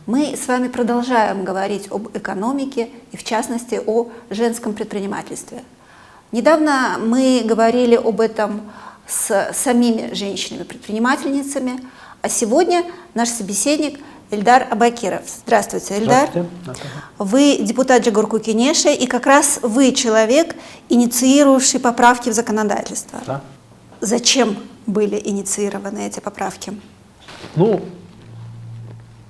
Мы с вами продолжаем говорить об экономике и, в частности, о женском предпринимательстве. Недавно мы говорили об этом с самими женщинами-предпринимательницами, а сегодня наш собеседник Эльдар Абакиров. Здравствуйте, Эльдар. Здравствуйте. Вы депутат Джигурку-Кенеша, и как раз вы человек, инициировавший поправки в законодательство. Да. Зачем были инициированы эти поправки? Ну,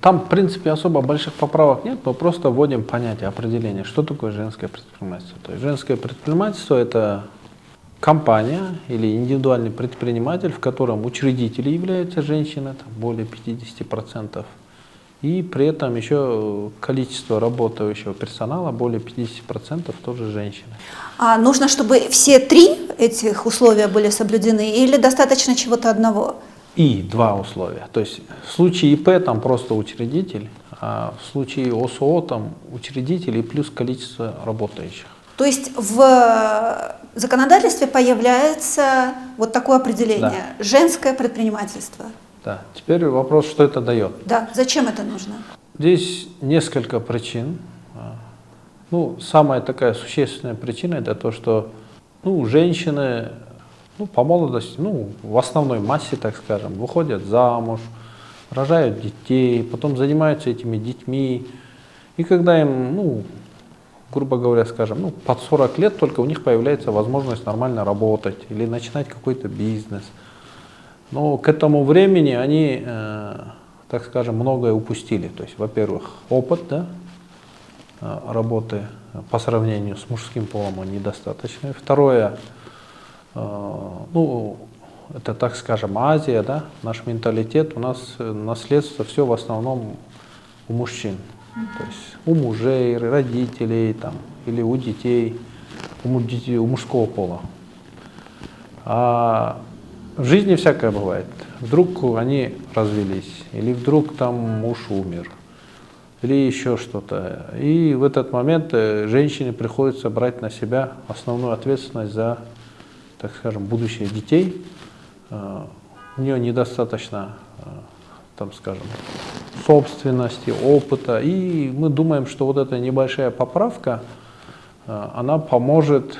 там, в принципе, особо больших поправок нет, мы просто вводим понятие, определение, что такое женское предпринимательство. То есть женское предпринимательство – это компания или индивидуальный предприниматель, в котором учредители являются женщины, там, более 50%, и при этом еще количество работающего персонала, более 50% тоже женщины. А нужно, чтобы все три этих условия были соблюдены, или достаточно чего-то одного? И два условия. То есть в случае ИП там просто учредитель, а в случае ОСО там учредитель и плюс количество работающих. То есть в законодательстве появляется вот такое определение – женское предпринимательство. Да. Теперь вопрос, что это дает. Да, зачем это нужно? Здесь несколько причин. Ну, самая такая существенная причина – это то, что женщины по молодости, в основной массе, так скажем, выходят замуж, рожают детей, потом занимаются этими детьми. И когда им, грубо говоря, скажем, под 40 лет только у них появляется возможность нормально работать или начинать какой-то бизнес. Но к этому времени они, так скажем, многое упустили. То есть, во-первых, опыт, работы по сравнению с мужским полом он недостаточный. Второе, это, так скажем, Азия, наш менталитет, у нас наследство все в основном у мужчин. То есть у мужей, родителей или у детей, у мужского пола. А в жизни всякое бывает. Вдруг они развелись, или вдруг там муж умер, или еще что-то. И в этот момент женщине приходится брать на себя основную ответственность за, так скажем, будущее детей. У нее недостаточно, скажем, собственности, опыта. И мы думаем, что вот эта небольшая поправка, она поможет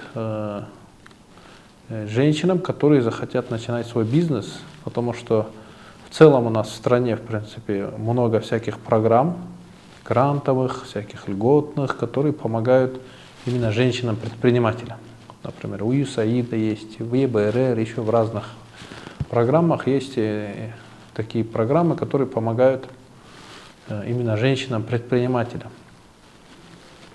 женщинам, которые захотят начинать свой бизнес, потому что в целом у нас в стране, в принципе, много всяких программ, грантовых, всяких льготных, которые помогают именно женщинам-предпринимателям. Например, у ЮСАИДа есть, в ЕБРР, еще в разных программах есть такие программы, которые помогают именно женщинам-предпринимателям.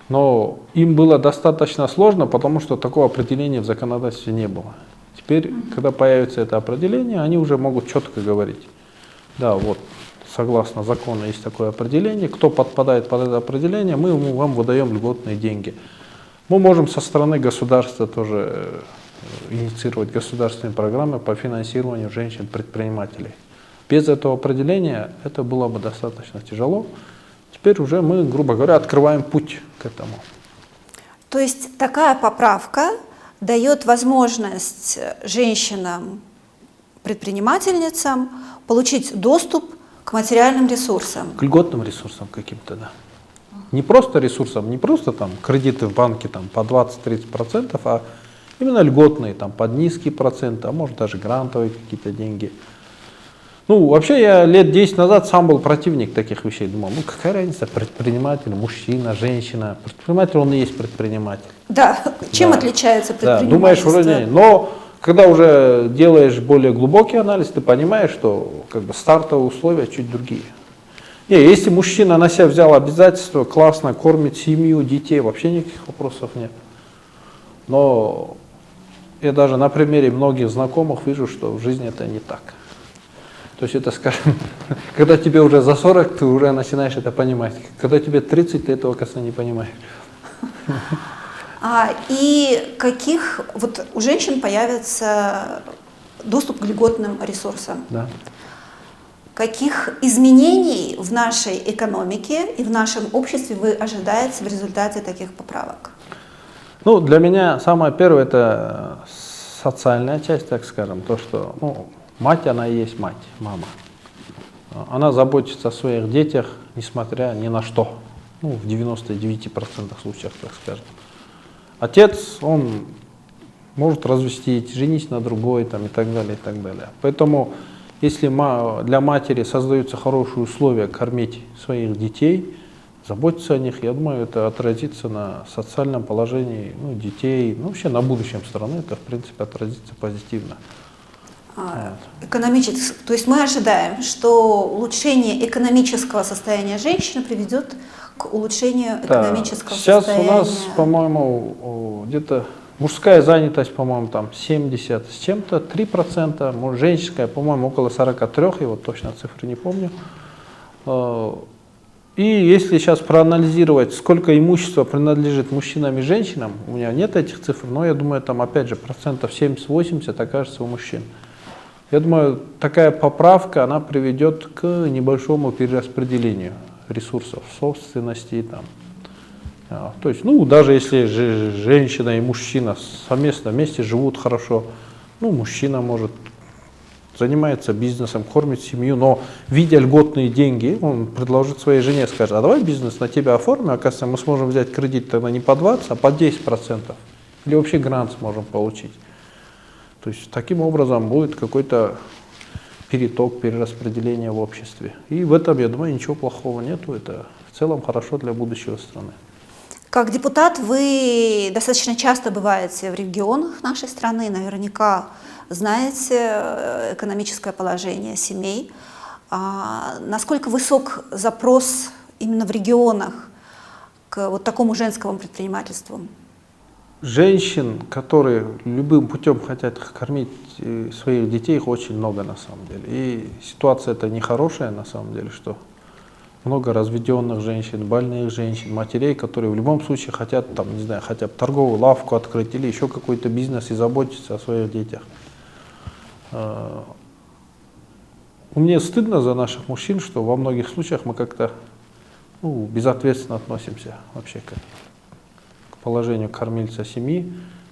Но им было достаточно сложно, потому что такого определения в законодательстве не было. Теперь, когда появится это определение, они уже могут четко говорить: да, вот, согласно закону есть такое определение, кто подпадает под это определение, мы вам выдаем льготные деньги. Мы можем со стороны государства тоже инициировать государственные программы по финансированию женщин-предпринимателей. Без этого определения это было бы достаточно тяжело. Теперь уже мы, грубо говоря, открываем путь к этому. То есть такая поправка дает возможность женщинам-предпринимательницам получить доступ к материальным ресурсам. К льготным ресурсам каким-то, да. Не просто ресурсам, не просто кредиты в банке по 20-30%, а именно льготные, под низкие проценты, а может даже грантовые какие-то деньги. Вообще я лет 10 назад сам был противник таких вещей. Думал, какая разница, предприниматель, мужчина, женщина. Предприниматель, он и есть предприниматель. Да, чем отличается предпринимательство? Да, думаешь, вроде, но когда уже делаешь более глубокий анализ, ты понимаешь, что стартовые условия чуть другие. Если мужчина на себя взял обязательства, классно кормит семью, детей, вообще никаких вопросов нет. Но я даже на примере многих знакомых вижу, что в жизни это не так. То есть это, скажем, когда тебе уже за 40, ты уже начинаешь это понимать. Когда тебе 30, ты этого, кажется, не понимаешь. И у женщин появится доступ к льготным ресурсам? Да. Каких изменений в нашей экономике и в нашем обществе вы ожидаете в результате таких поправок? Для меня самое первое – это социальная часть, так скажем, то, что мать, она и есть мать, мама. Она заботится о своих детях несмотря ни на что. Ну, в 99% случаев, так скажем. Отец, он может развестись, женись на другой там, и так далее, и так далее. Поэтому, если для матери создаются хорошие условия кормить своих детей, заботиться о них, я думаю, это отразится на социальном положении детей, вообще на будущем страны, это, в принципе, отразится позитивно. То есть мы ожидаем, что улучшение экономического состояния женщины приведет к улучшению экономического Сейчас состояния. у нас, по-моему, где-то мужская занятость, по-моему, там 70 с чем-то, 3%, женская, по-моему, около 43, я вот точно цифры не помню. И если сейчас проанализировать, сколько имущества принадлежит мужчинам и женщинам, у меня нет этих цифр, но я думаю, там опять же процентов 70-80 окажется у мужчин. Я думаю, такая поправка, она приведет к небольшому перераспределению ресурсов, собственности. То есть, даже если женщина и мужчина совместно вместе живут хорошо, мужчина может занимается бизнесом, кормит семью, но видя льготные деньги, он предложит своей жене, скажет, а давай бизнес на тебя оформим, оказывается, мы сможем взять кредит тогда не по 20, а по 10%. Или вообще грант сможем получить. То есть таким образом будет какой-то переток, перераспределение в обществе. И в этом, я думаю, ничего плохого нету. Это в целом хорошо для будущего страны. Как депутат вы достаточно часто бываете в регионах нашей страны, наверняка знаете экономическое положение семей. Насколько высок запрос именно в регионах к вот такому женскому предпринимательству? Женщин, которые любым путем хотят кормить своих детей, их очень много на самом деле. И ситуация это нехорошая на самом деле, что много разведенных женщин, больных женщин, матерей, которые в любом случае хотят, хотя бы торговую лавку открыть или еще какой-то бизнес и заботиться о своих детях. Мне стыдно за наших мужчин, что во многих случаях мы как-то безответственно относимся вообще к положению кормильца семьи.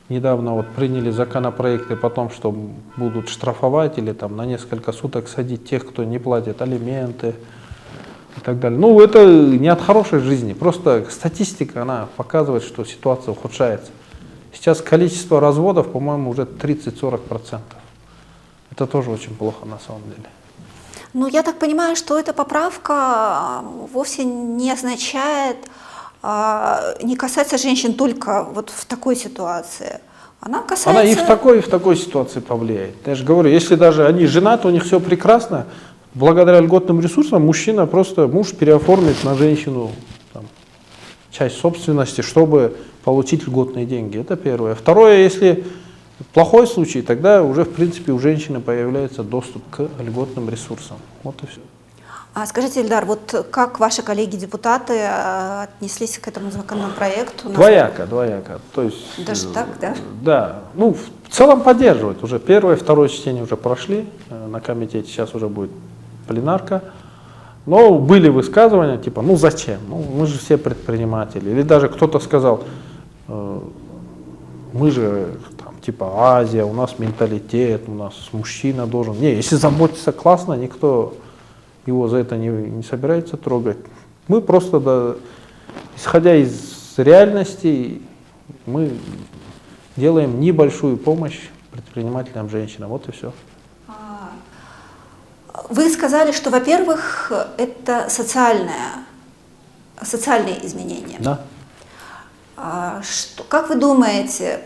Недавно приняли законопроекты о том, что будут штрафовать или на несколько суток садить тех, кто не платит алименты и так далее. Это не от хорошей жизни, просто статистика, она показывает, что ситуация ухудшается. Сейчас количество разводов, по-моему, уже 30-40%. Это тоже очень плохо на самом деле. Я так понимаю, что эта поправка вовсе не означает, не касается женщин только в такой ситуации. Она касается... Она и в такой ситуации повлияет. Я же говорю, если даже они женаты, у них все прекрасно, благодаря льготным ресурсам муж переоформит на женщину часть собственности, чтобы получить льготные деньги. Это первое. Второе, если плохой случай, тогда уже в принципе у женщины появляется доступ к льготным ресурсам. Вот и все. Скажите, Ильдар, как ваши коллеги-депутаты отнеслись к этому законопроекту? Двояко. То есть, даже так, да? Да. В целом поддерживают. Уже первое, второе чтение уже прошли на комитете, сейчас уже будет пленарка. Но были высказывания, типа, зачем? Мы же все предприниматели. Или даже кто-то сказал, мы же Азия, у нас менталитет, у нас мужчина должен. Если заботиться классно, никто его за это не собирается трогать. Мы просто, исходя из реальности, мы делаем небольшую помощь предпринимателям женщинам. Вот и все. Вы сказали, что, во-первых, это социальные изменения. Да. Как вы думаете,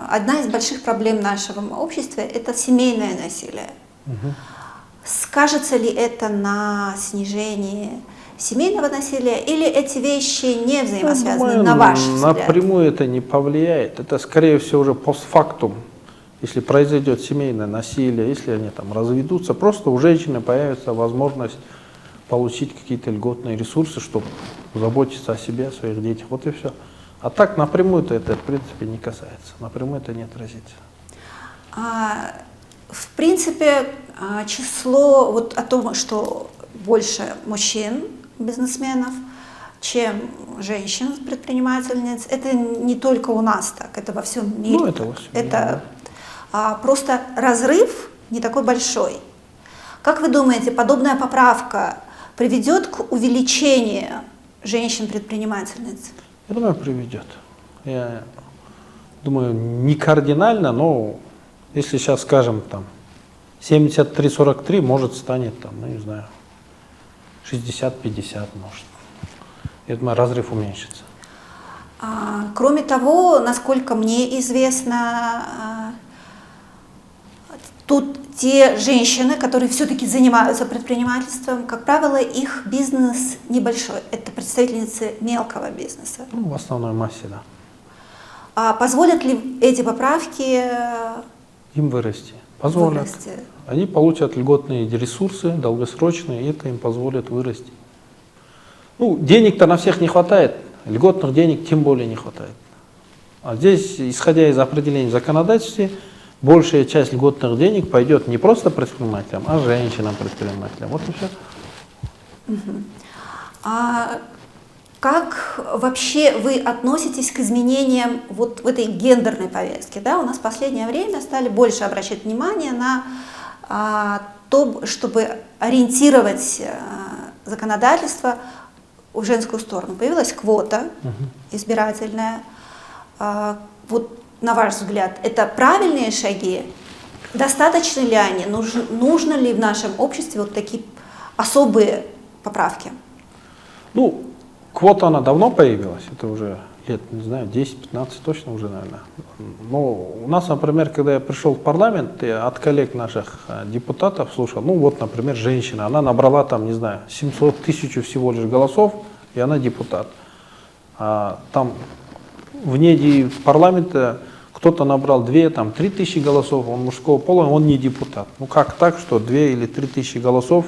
одна из больших проблем нашего общества – это семейное насилие. Угу. Скажется ли это на снижении семейного насилия, или эти вещи не взаимосвязаны, на ваш взгляд? Напрямую это не повлияет. Это, скорее всего, уже постфактум. Если произойдет семейное насилие, если они разведутся, просто у женщины появится возможность получить какие-то льготные ресурсы, чтобы заботиться о себе, о своих детях. Вот и все. А так напрямую-то это, в принципе, не касается. Напрямую это не отразится. В принципе, число о том, что больше мужчин, бизнесменов, чем женщин, предпринимательниц, это не только у нас так, это во всем мире. Это во всем мире. Просто разрыв не такой большой. Как вы думаете, подобная поправка приведет к увеличению женщин-предпринимательниц? Я думаю, приведет. Я думаю, не кардинально, но если сейчас скажем там 73-43, может станет там, ну не знаю, 60-50 может. Я думаю, разрыв уменьшится. Кроме того, насколько мне известно, тут те женщины, которые все-таки занимаются предпринимательством, как правило, их бизнес небольшой. Это представительницы мелкого бизнеса. Ну, в основной массе, да. А позволят ли эти поправки Им вырасти. Позволят. вырасти? Они получат льготные ресурсы, долгосрочные, и это им позволит вырасти. Ну, денег-то на всех не хватает, льготных денег тем более не хватает. А здесь, исходя из определений в законодательстве, большая часть льготных денег пойдет не просто предпринимателям, а женщинам-предпринимателям. Вот и все. А как вообще вы относитесь к изменениям вот в этой гендерной повестке? Да, у нас в последнее время стали больше обращать внимание на то, чтобы ориентировать законодательство в женскую сторону. Появилась квота избирательная. Вот на ваш взгляд, это правильные шаги? Достаточно ли они? Нужно ли в нашем обществе вот такие особые поправки? Ну, квота, она давно появилась, это уже лет, не знаю, 10-15 точно уже, наверное. Но у нас, например, когда я пришел в парламент, я от коллег наших депутатов слушал, ну вот, например, женщина, она набрала там, не знаю, 700 тысяч всего лишь голосов, и она депутат. А там вне парламента кто-то набрал 2-3 тысячи голосов, он мужского пола, он не депутат. Ну как так, что 2 или 3 тысячи голосов,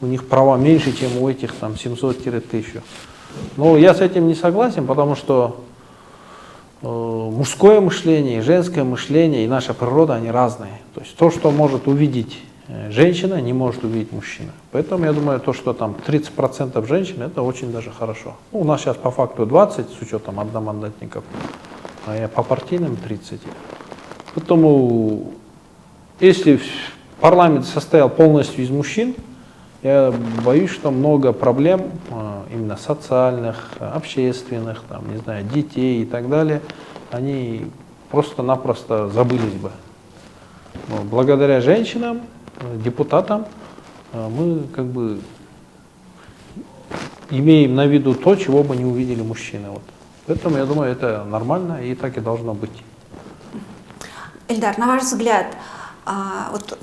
у них права меньше, чем у этих там 700-1000. Но я с этим не согласен, потому что мужское мышление, женское мышление и наша природа, они разные. То есть то, что может увидеть женщина, не может увидеть мужчина. Поэтому я думаю, то, что там 30% женщин, это очень даже хорошо. Ну, у нас сейчас по факту 20, с учетом одномандатников, а я по партийным 30. Поэтому, если парламент состоял полностью из мужчин, я боюсь, что много проблем, именно социальных, общественных, там, не знаю, детей и так далее, они просто-напросто забылись бы. Но благодаря женщинам, депутатам, мы как бы имеем на виду то, чего бы не увидели мужчины. Вот. Поэтому я думаю, это нормально и так и должно быть. Эльдар, на ваш взгляд, вот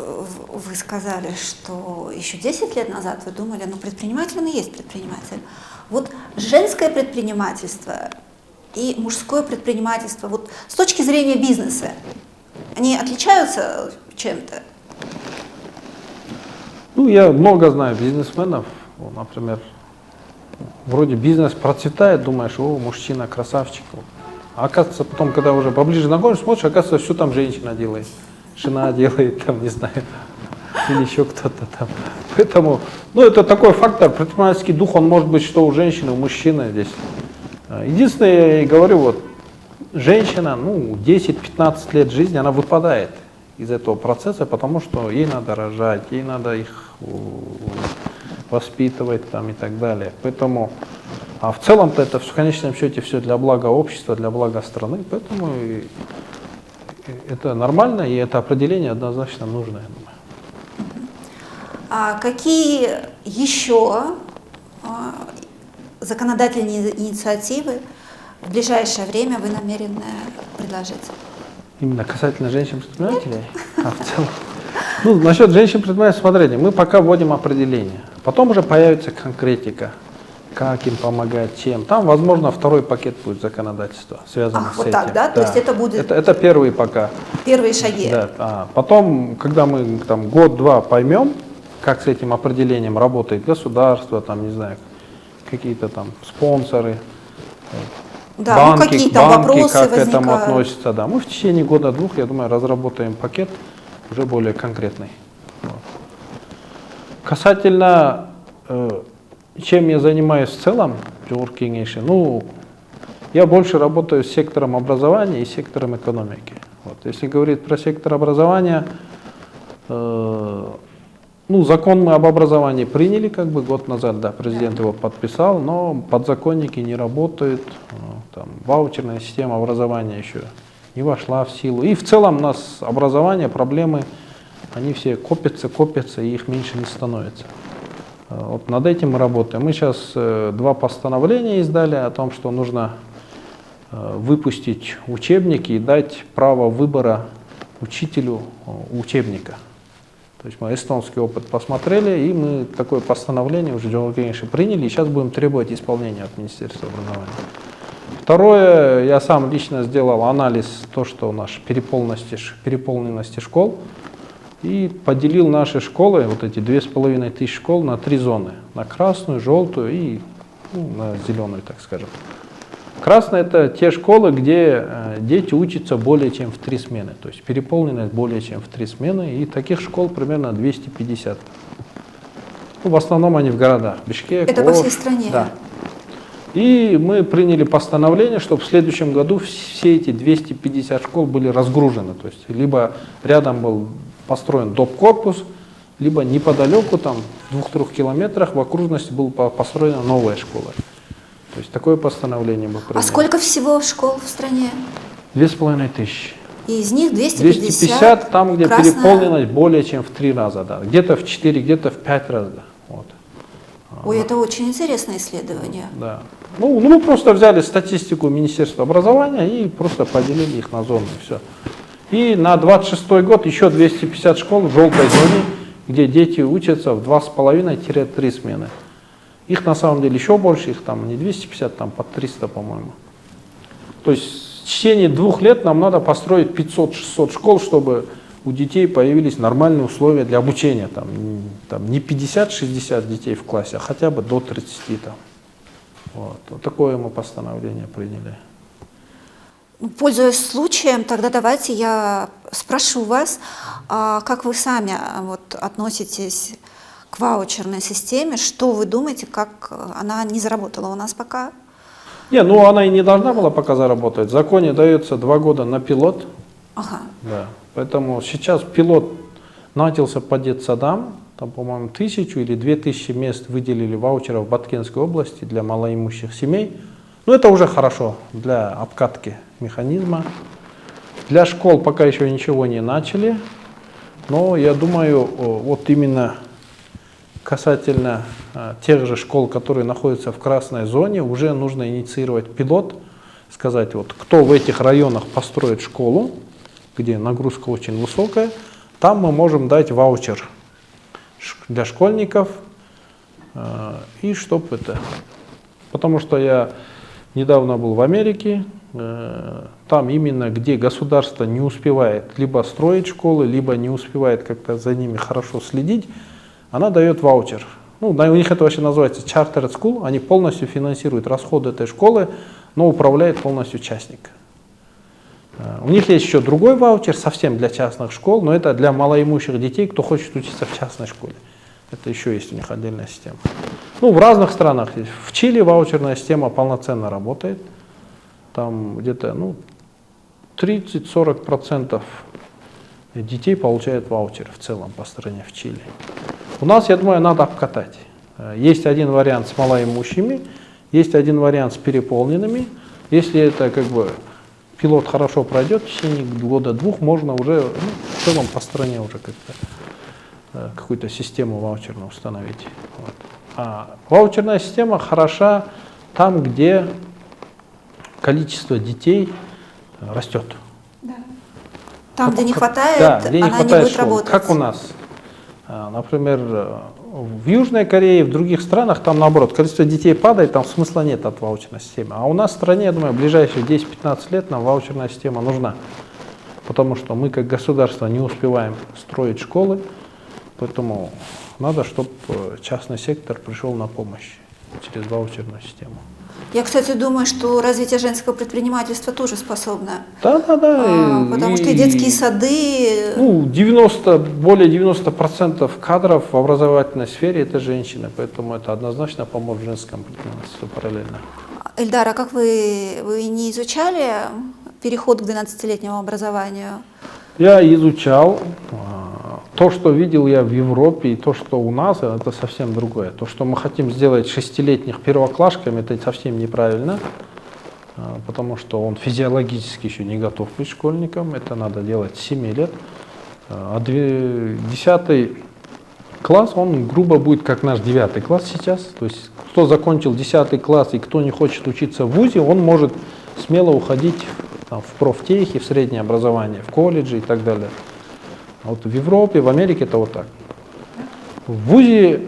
вы сказали, что еще 10 лет назад вы думали, ну предприниматель, он и есть предприниматель. Вот женское предпринимательство и мужское предпринимательство, вот с точки зрения бизнеса, они отличаются чем-то? Ну, я много знаю бизнесменов, например, вроде бизнес процветает, думаешь, о, мужчина красавчик. А оказывается, потом, когда уже поближе знакомишься, смотришь, оказывается, все там женщина делает. Жена делает, там, не знаю, или еще кто-то там. Поэтому, ну, это такой фактор, предпринимательский дух, он может быть, что у женщины, у мужчины здесь. Единственное, я и говорю, вот, женщина, ну, 10-15 лет жизни, она выпадает из этого процесса, потому что ей надо рожать, ей надо их воспитывать там и так далее. Поэтому, а в целом-то это в конечном счете все для блага общества, для блага страны, поэтому это нормально, и это определение однозначно нужно, я думаю. А какие еще законодательные инициативы в ближайшее время вы намерены предложить? Именно касательно женщин-предпринимателей? А в целом? Ну, насчет женщин-предпринимателей, смотрите, мы пока вводим определение. Потом уже появится конкретика, как им помогать, чем. Там, возможно, второй пакет будет законодательства, связанный с вот этим. так, да? То есть это будет... Это первые пока. Первые шаги. Да. Потом, когда мы там год-два поймем, как с этим определением работает государство, там, не знаю, какие-то там спонсоры, да, банки, ну какие там вопросы как возникают. к этому относятся. Да. Мы в течение года-двух, я думаю, разработаем пакет уже более конкретный. Вот. Касательно, чем я занимаюсь в целом, ну, я больше работаю с сектором образования и сектором экономики. Вот. Если говорить про сектор образования, Ну, закон мы об образовании приняли как бы год назад, да, президент его подписал, но подзаконники не работают, там, ваучерная система образования еще не вошла в силу. И в целом у нас образование, проблемы, они все копятся, и их меньше не становится. Вот над этим мы работаем. Мы сейчас 2 постановления издали о том, что нужно выпустить учебники и дать право выбора учителю учебника. То есть мы эстонский опыт посмотрели, и мы такое постановление уже, конечно, приняли, и сейчас будем требовать исполнения от Министерства образования. Второе, я сам лично сделал анализ то, что у нас переполненности школ, и поделил наши школы, вот эти 2500 школ, на 3 зоны. На красную, желтую и на зеленую, так скажем. Красная — это те школы, где дети учатся более чем в 3 смены, то есть переполненность более чем в 3 смены, и таких школ примерно 250. Ну, в основном они в городах. Бишкек, это по всей стране? Да. И мы приняли постановление, чтобы в следующем году все эти 250 школ были разгружены, то есть либо рядом был построен доп. Корпус, либо неподалеку, там, в 2-3 километрах в окружности была построена новая школа. То есть такое постановление мы приняли. А сколько всего школ в стране? 2500. И из них 250 там, где красная... переполненность более чем в 3 раза, да. Где-то в 4, где-то в 5 раз, да. Вот. Ой, это очень интересное исследование. Да. Ну, мы просто взяли статистику Министерства образования и просто поделили их на зоны, и все. И на 26 год еще 250 школ в желтой зоне, где дети учатся в 2,5-3 смены. Их на самом деле еще больше, их там не 250, там под 300, по-моему. То есть в течение 2 лет нам надо построить 500-600 школ, чтобы у детей появились нормальные условия для обучения. Там не 50-60 детей в классе, а хотя бы до 30. Там. Вот такое мы постановление приняли. Пользуясь случаем, тогда давайте я спрошу вас, как вы сами вот относитесь к ваучерной системе, что вы думаете, как она не заработала у нас пока? Не, ну она и не должна была пока заработать. В законе дается 2 года на пилот. Ага. Да. Поэтому сейчас пилот начался по детсадам. Там, по-моему, 1000 или 2000 мест выделили ваучеров в Баткенской области для малоимущих семей. Ну это уже хорошо для обкатки механизма. Для школ пока еще ничего не начали. Но я думаю, вот именно касательно тех же школ, которые находятся в красной зоне, уже нужно инициировать пилот, сказать, вот, кто в этих районах построит школу, где нагрузка очень высокая, там мы можем дать ваучер для школьников, и чтоб это... Потому что я недавно был в Америке, там именно где государство не успевает либо строить школы, либо не успевает как-то за ними хорошо следить, она дает ваучер. Ну, у них это вообще называется chartered school, они полностью финансируют расходы этой школы, но управляет полностью частник. У них есть еще другой ваучер, совсем для частных школ, но это для малоимущих детей, кто хочет учиться в частной школе. Это еще есть у них отдельная система. Ну, в разных странах есть. В Чили ваучерная система полноценно работает. Там где-то 30-40% детей получают ваучер в целом по стране в Чили. У нас, я думаю, надо обкатать. Есть один вариант с малоимущими, есть один вариант с переполненными. Если это как бы пилот хорошо пройдет, в течение 1-2 года можно уже в целом по стране уже как-то какую-то систему ваучерную установить. Вот. А ваучерная система хороша там, где количество детей растет. Да. Там, где не хватает, да, где не она хватает не будет школ. работать. Как у нас. Например, в Южной Корее, в других странах, там наоборот, количество детей падает, там смысла нет от ваучерной системы. А у нас в стране, я думаю, в ближайшие 10-15 лет нам ваучерная система нужна. Потому что мы как государство не успеваем строить школы, поэтому надо, чтобы частный сектор пришел на помощь через ваучерную систему. Я, кстати, думаю, что развитие женского предпринимательства тоже способно. Да. Потому что и детские сады... Более 90% кадров в образовательной сфере это женщины, поэтому это однозначно поможет женскому предпринимательству параллельно. Эльдар, а как вы не изучали переход к 12-летнему образованию? Я изучал. То, что видел я в Европе, и то, что у нас, это совсем другое. То, что мы хотим сделать шестилетних первоклашками, это совсем неправильно, потому что он физиологически еще не готов быть школьником, это надо делать с 7 лет. А 10 класс, он грубо будет как наш 9 класс сейчас. То есть кто закончил 10 класс и кто не хочет учиться в ВУЗе, он может смело уходить там, в профтехи, в среднее образование, в колледже и так далее. Вот в Европе, в Америке это вот так. В ВУЗе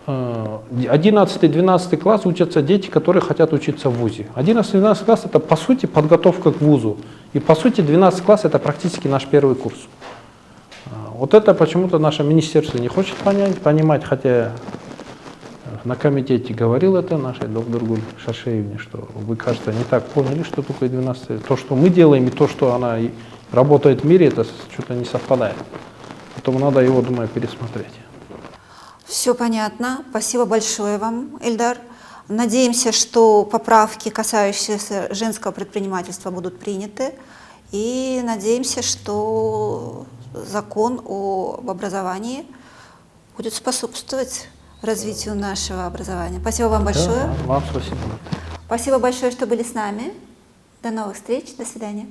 11-12 класс учатся дети, которые хотят учиться в ВУЗе. 11-12 класс это по сути подготовка к ВУЗу. И по сути 12 класс это практически наш первый курс. Вот это почему-то наше министерство не хочет понимать, хотя на комитете говорил это нашей доктор Гуль Шашеевне, что вы, кажется, не так поняли, что такое 12. То, что мы делаем, и то, что она работает в мире, это что-то не совпадает. Поэтому надо его, думаю, пересмотреть. Все понятно. Спасибо большое вам, Эльдар. Надеемся, что поправки, касающиеся женского предпринимательства, будут приняты. И надеемся, что закон об образовании будет способствовать развитию нашего образования. Спасибо вам большое. Да, вам спасибо. Спасибо большое, что были с нами. До новых встреч. До свидания.